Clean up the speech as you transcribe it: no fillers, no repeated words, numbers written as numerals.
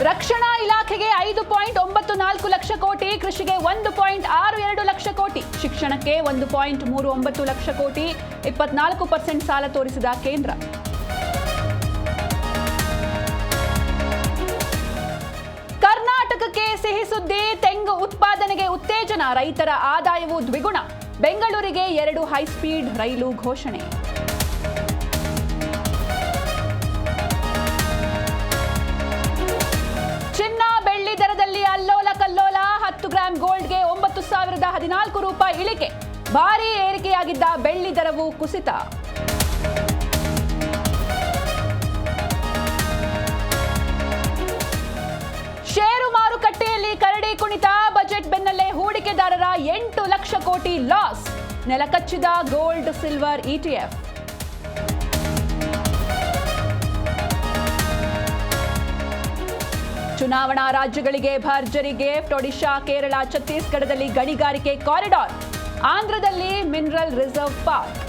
ರಕ್ಷಣಾ ಇಲಾಖೆಗೆ 5.94 ಲಕ್ಷ ಕೋಟಿ, ಕೃಷಿಗೆ 1.62 ಲಕ್ಷ ಕೋಟಿ, ಶಿಕ್ಷಣಕ್ಕೆ 1.39 ಲಕ್ಷ ಕೋಟಿ, 24% ಸಾಲ ತೋರಿಸಿದ ಕೇಂದ್ರ. ಕರ್ನಾಟಕಕ್ಕೆ ಸಿಹಿ ಸುದ್ದಿ, ತೆಂಗು ಉತ್ಪಾದನೆಗೆ ಉತ್ತೇಜನ, ರೈತರ ಆದಾಯವು ದ್ವಿಗುಣ, ಬೆಂಗಳೂರಿಗೆ 2 ಹೈಸ್ಪೀಡ್ ರೈಲು ಘೋಷಣೆ. ಚಿನ್ನ ಬೆಳ್ಳಿ ದರದಲ್ಲಿ ಅಲ್ಲೋಲ ಕಲ್ಲೋಲ, 10 ಗ್ರಾಂ ಗೋಲ್ಡ್ಗೆ 9,014 ರೂಪಾಯಿ ಇಳಿಕೆ, ಭಾರೀ ಏರಿಕೆಯಾಗಿದ್ದ ಬೆಳ್ಳಿ ದರವು ಕುಸಿತ. ಷೇರು ಮಾರುಕಟ್ಟೆಯಲ್ಲಿ ಕರಡಿ ಕುಣಿತ, ಬಜೆಟ್ ಬೆನ್ನಲ್ಲೇ ಹೂಡಿಕೆದಾರರ 8 ಲಕ್ಷ ಕೋಟಿ ಲಾಸ್, ನೆಲಕಚ್ಚಿದ ಗೋಲ್ಡ್ ಸಿಲ್ವರ್ ಇಟಿಎಫ್. ಚುನಾವಣಾ ರಾಜ್ಯಗಳಿಗೆ ಭರ್ಜರಿ ಗಿಫ್ಟ್, ಒಡಿಶಾ, ಕೇರಳ, ಛತ್ತೀಸ್ಗಢದಲ್ಲಿ ಗಣಿಗಾರಿಕೆ ಕಾರಿಡಾರ್, ಆಂಧ್ರದಲ್ಲಿ ಮಿನರಲ್ ರಿಸರ್ವ್ ಪಾರ್ಕ್.